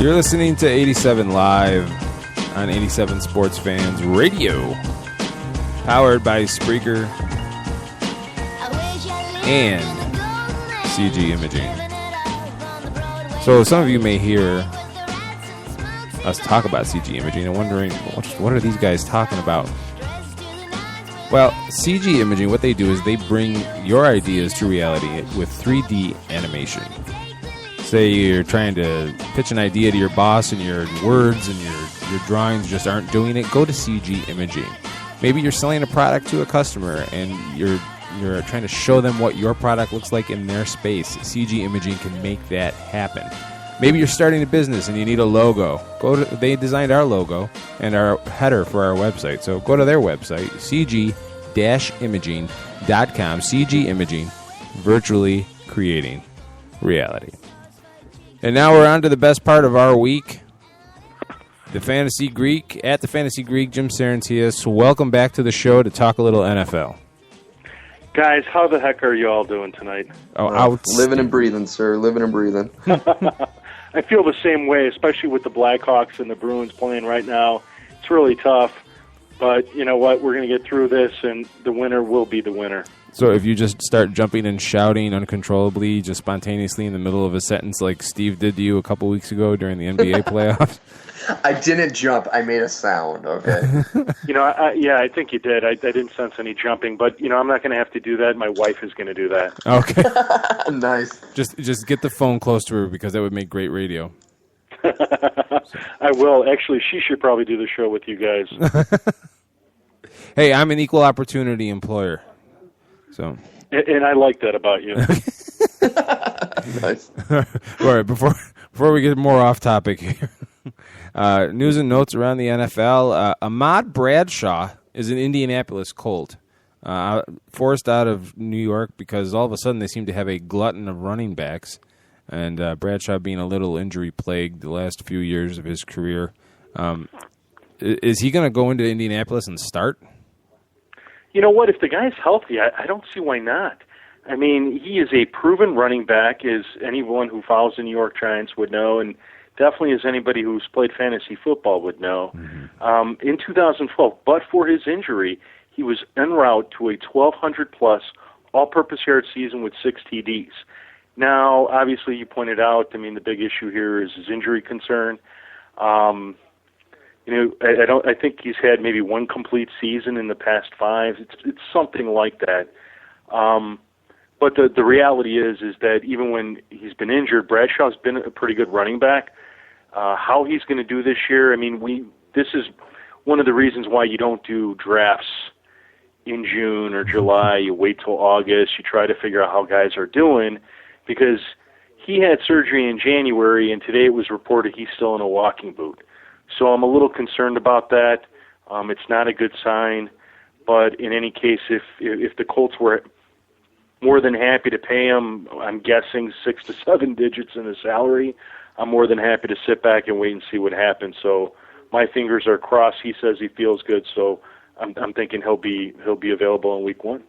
You're listening to 87 Live on 87 Sports Fans Radio, powered by Spreaker and CG Imaging. So some of you may hear us talk about CG Imaging and wondering, what are these guys talking about? Well, CG Imaging, what they do is they bring your ideas to reality with 3D animation. Say you're trying to pitch an idea to your boss and your words and your drawings just aren't doing it, go to CG Imaging. Maybe you're selling a product to a customer and you're trying to show them what your product looks like in their space. CG Imaging can make that happen. Maybe you're starting a business and you need a logo. They designed our logo and our header for our website. So go to their website, cg-imaging.com. CG Imaging, virtually creating reality. And now we're on to the best part of our week, the Fantasy Greek. At the Fantasy Greek, Jim Sarantias. Welcome back to the show to talk a little NFL. Guys, how the heck are you all doing tonight? Living and breathing, sir. Living and breathing. I feel the same way, especially with the Blackhawks and the Bruins playing right now. It's really tough. But you know what? We're going to get through this, and the winner will be the winner. So if you just start jumping and shouting uncontrollably, just spontaneously in the middle of a sentence like Steve did to you a couple weeks ago during the NBA playoffs? I didn't jump. I made a sound, okay? I think you did. I didn't sense any jumping, but, I'm not going to have to do that. My wife is going to do that. Okay. Nice. Just get the phone close to her because that would make great radio. I will. Actually, she should probably do the show with you guys. Hey, I'm an equal opportunity employer. So. And I like that about you. Nice. All right, before we get more off topic here, news and notes around the NFL. Ahmad Bradshaw is an Indianapolis Colt, forced out of New York because all of a sudden they seem to have a glutton of running backs, and Bradshaw being a little injury-plagued the last few years of his career. Is he going to go into Indianapolis and start? You know what? If the guy's healthy, I don't see why not. I mean, he is a proven running back, as anyone who follows the New York Giants would know, and definitely as anybody who's played fantasy football would know. Mm-hmm. In 2012, but for his injury, he was en route to a 1,200-plus all-purpose yard season with 6 TDs. Now, obviously, you pointed out, the big issue here is his injury concern. I think he's had maybe one complete season in the past 5. It's something like that. But the reality is that even when he's been injured, Bradshaw's been a pretty good running back. How he's going to do this year, this is one of the reasons why you don't do drafts in June or July. You wait till August. You try to figure out how guys are doing, because he had surgery in January, and today it was reported he's still in a walking boot. So I'm a little concerned about that. It's not a good sign. But in any case, if the Colts were more than happy to pay him, I'm guessing 6 to 7 digits in his salary, I'm more than happy to sit back and wait and see what happens. So my fingers are crossed. He says he feels good, so I'm thinking he'll be available in Week 1.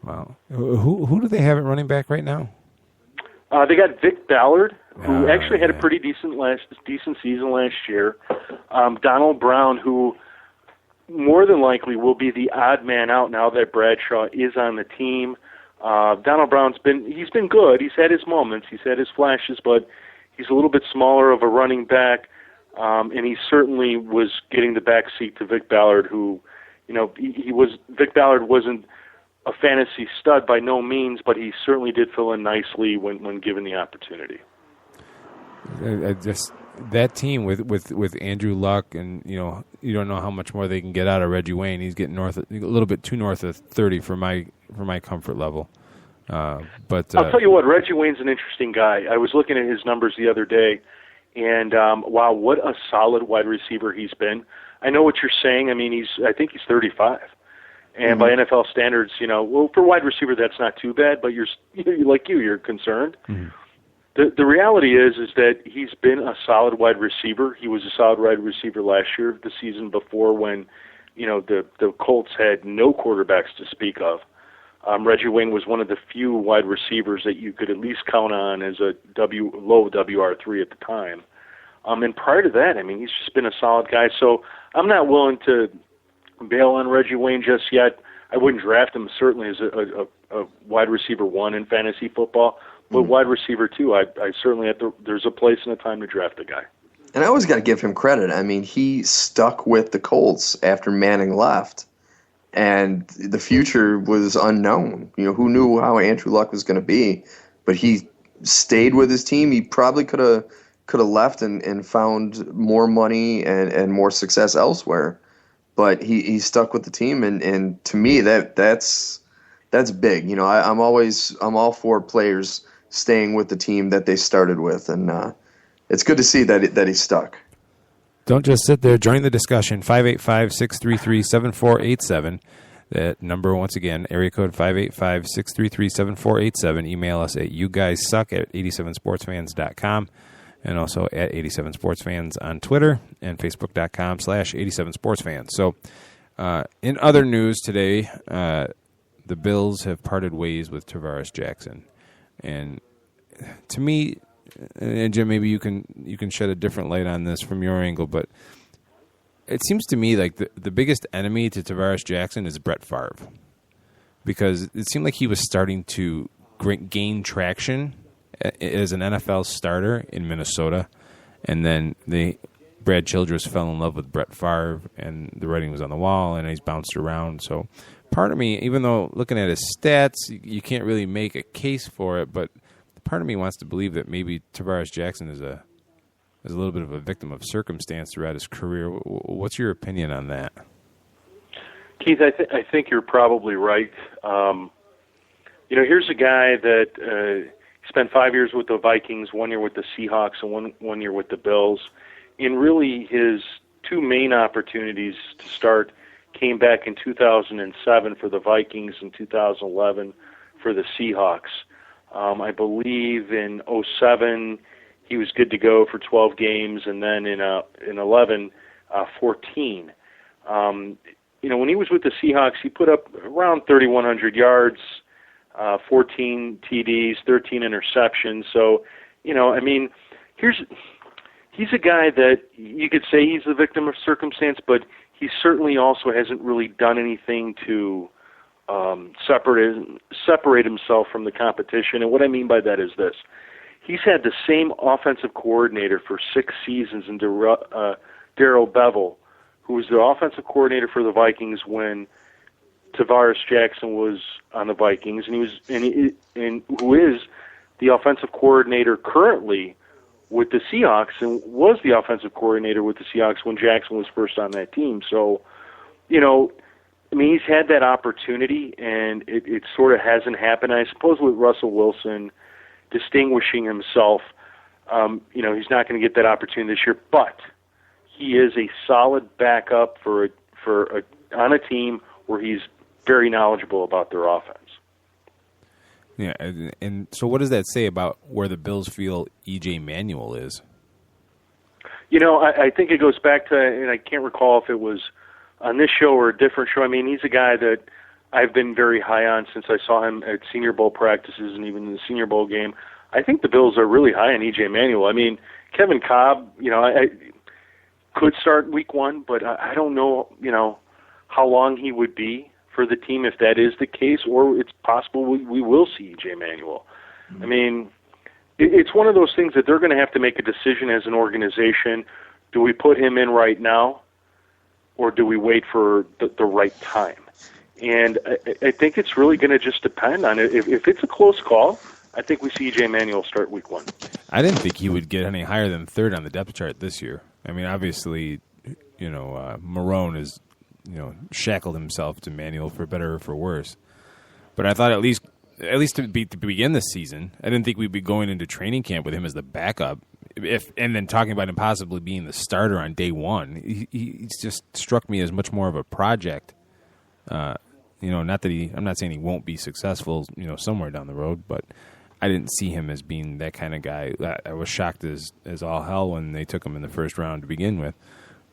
Wow. Who do they have at running back right now? They got Vic Ballard, who actually had a pretty decent season last year. Donald Brown, who more than likely will be the odd man out now that Bradshaw is on the team. Donald Brown's been good. He's had his moments. He's had his flashes, but he's a little bit smaller of a running back, and he certainly was getting the back seat to Vic Ballard, who, Vic Ballard wasn't a fantasy stud by no means, but he certainly did fill in nicely when given the opportunity. That team with Andrew Luck, and you don't know how much more they can get out of Reggie Wayne. He's getting a little bit too north of 30 for my comfort level. But I'll tell you what, Reggie Wayne's an interesting guy. I was looking at his numbers the other day, and wow, what a solid wide receiver he's been. I know what you're saying. I think he's 35. And by NFL standards, for wide receiver, that's not too bad, but you're concerned. Mm-hmm. The reality is that he's been a solid wide receiver. He was a solid wide receiver last year, the season before, when, the Colts had no quarterbacks to speak of. Reggie Wayne was one of the few wide receivers that you could at least count on as a low WR3 at the time. And prior to that, I mean, he's just been a solid guy. So I'm not willing to bail on Reggie Wayne just yet. I wouldn't draft him certainly as a wide receiver 1 in fantasy football, but wide receiver 2, I certainly there's a place and a time to draft a guy. And I always got to give him credit. I mean, he stuck with the Colts after Manning left, and the future was unknown. You know, who knew how Andrew Luck was going to be? But he stayed with his team. He probably could have left and found more money and more success elsewhere. But he stuck with the team, and to me that's big. You know, I'm all for players staying with the team that they started with, and it's good to see that he stuck. Don't just sit there. Join the discussion. 585-633-7487. That number, once again, area code 585-633-7487. Email us at youguysuck@87sportsfans.com, and also at 87sportsfans on Twitter and facebook.com/87sportsfans. So in other news today, the Bills have parted ways with Tavares Jackson. And to me, and Jim, maybe you can shed a different light on this from your angle, but it seems to me like the biggest enemy to Tavares Jackson is Brett Favre, because it seemed like he was starting to gain traction as an NFL starter in Minnesota, and then Brad Childress fell in love with Brett Favre, and the writing was on the wall, and he's bounced around. So part of me, even though looking at his stats, you can't really make a case for it, but part of me wants to believe that maybe Tavares Jackson is a little bit of a victim of circumstance throughout his career. What's your opinion on that? Keith, I think you're probably right. Here's a guy that spent 5 years with the Vikings, 1 year with the Seahawks, and one year with the Bills. And really his two main opportunities to start came back in 2007 for the Vikings and 2011 for the Seahawks. I believe in 2007 he was good to go for 12 games, and then in 11, 14. When he was with the Seahawks, he put up around 3,100 yards, 14 TDs, 13 interceptions. So, he's a guy that you could say he's a victim of circumstance, but he certainly also hasn't really done anything to separate himself from the competition. And what I mean by that is this. He's had the same offensive coordinator for 6 seasons in Darrell Bevell, who was the offensive coordinator for the Vikings when Tavares Jackson was on the Vikings, and who is the offensive coordinator currently with the Seahawks, and was the offensive coordinator with the Seahawks when Jackson was first on that team. So, he's had that opportunity, and it sort of hasn't happened. I suppose with Russell Wilson distinguishing himself, he's not going to get that opportunity this year, but he is a solid backup on a team where he's very knowledgeable about their offense. Yeah, and so what does that say about where the Bills feel E.J. Manuel is? I think it goes back to, and I can't recall if it was on this show or a different show. I mean, he's a guy that I've been very high on since I saw him at Senior Bowl practices and even in the Senior Bowl game. I think the Bills are really high on E.J. Manuel. I mean, Kevin Cobb, I could start week 1, but I don't know, how long he would be for the team if that is the case, or it's possible we will see E.J. Manuel. I mean, it's one of those things that they're going to have to make a decision as an organization. Do we put him in right now, or do we wait for the right time? And I think it's really going to just depend on it. If it's a close call, I think we see E.J. Manuel start week 1. I didn't think he would get any higher than 3rd on the depth chart this year. I mean, obviously, Marone has, shackled himself to Manuel for better or for worse. But I thought at least to begin this season, I didn't think we'd be going into training camp with him as the backup, and then talking about him possibly being the starter on day 1. He just struck me as much more of a project. Not that I'm not saying he won't be successful, somewhere down the road, but I didn't see him as being that kind of guy. I was shocked as all hell when they took him in the first round to begin with.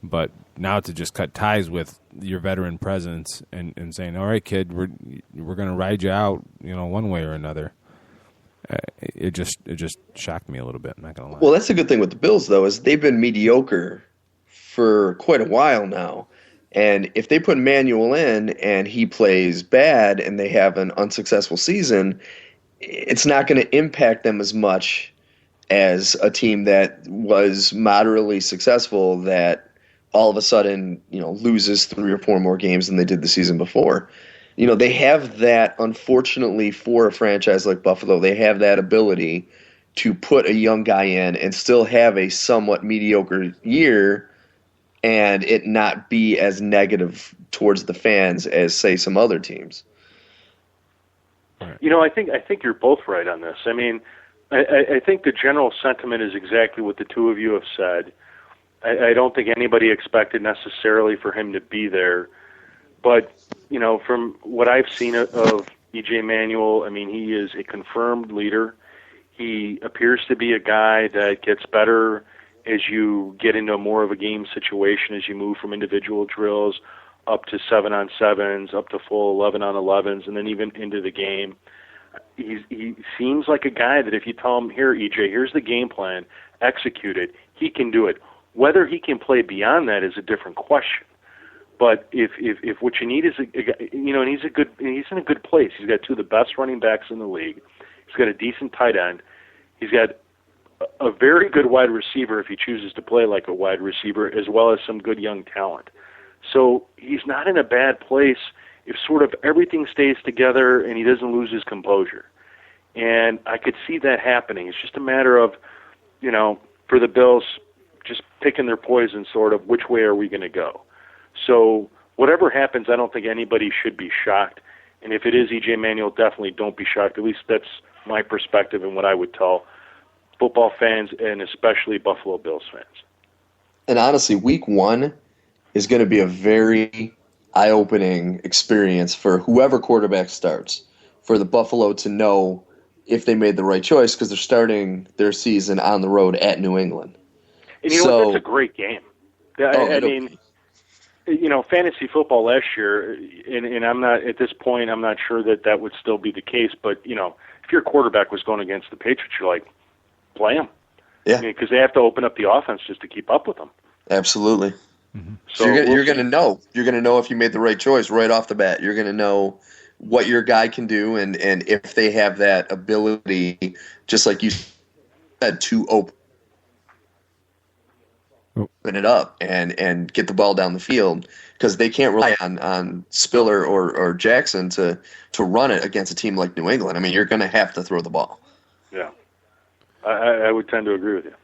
But now to just cut ties with your veteran presence and saying, all right, kid, we're going to ride you out, one way or another. It just shocked me a little bit. I'm not gonna lie. Well, that's the good thing with the Bills, though, is they've been mediocre for quite a while now. And if they put Manuel in and he plays bad and they have an unsuccessful season, it's not going to impact them as much as a team that was moderately successful that all of a sudden, loses 3 or 4 more games than they did the season before. They have that, unfortunately, for a franchise like Buffalo, they have that ability to put a young guy in and still have a somewhat mediocre year and it not be as negative towards the fans as, say, some other teams. I think you're both right on this. I mean, I think the general sentiment is exactly what the two of you have said. I don't think anybody expected necessarily for him to be there. But, from what I've seen of E.J. Manuel, I mean, he is a confirmed leader. He appears to be a guy that gets better as you get into more of a game situation, as you move from individual drills up to 7-on-7s, up to full 11-on-11s, and then even into the game. He seems like a guy that if you tell him, here, EJ, here's the game plan, execute it, he can do it. Whether he can play beyond that is a different question. But if what you need is and he's in a good place. He's got 2 of the best running backs in the league. He's got a decent tight end. He's got a very good wide receiver if he chooses to play like a wide receiver, as well as some good young talent. So he's not in a bad place if sort of everything stays together and he doesn't lose his composure. And I could see that happening. It's just a matter of, for the Bills, just picking their poison, sort of, which way are we going to go? So whatever happens, I don't think anybody should be shocked. And if it is E.J. Manuel, definitely don't be shocked. At least that's my perspective and what I would tell football fans and especially Buffalo Bills fans. And honestly, week 1 is going to be a very eye-opening experience for whoever quarterback starts, for the Buffalo to know if they made the right choice, because they're starting their season on the road at New England. And what? That's a great game. I mean, fantasy football last year, and I'm not, at this point, I'm not sure that would still be the case, but, if your quarterback was going against the Patriots, you're like, play them. Yeah. Because they have to open up the offense just to keep up with them. Absolutely. Mm-hmm. So you're going to know. You're going to know if you made the right choice right off the bat. You're going to know what your guy can do and if they have that ability, just like you said, to open it up and get the ball down the field, because they can't rely on Spiller or Jackson to run it against a team like New England. I mean, you're going to have to throw the ball. Yeah. I would tend to agree with you.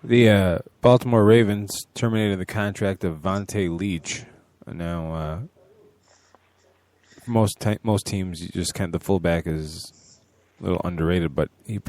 The Baltimore Ravens terminated the contract of Vontae Leach. Now, most teams, you just the fullback is a little underrated, but he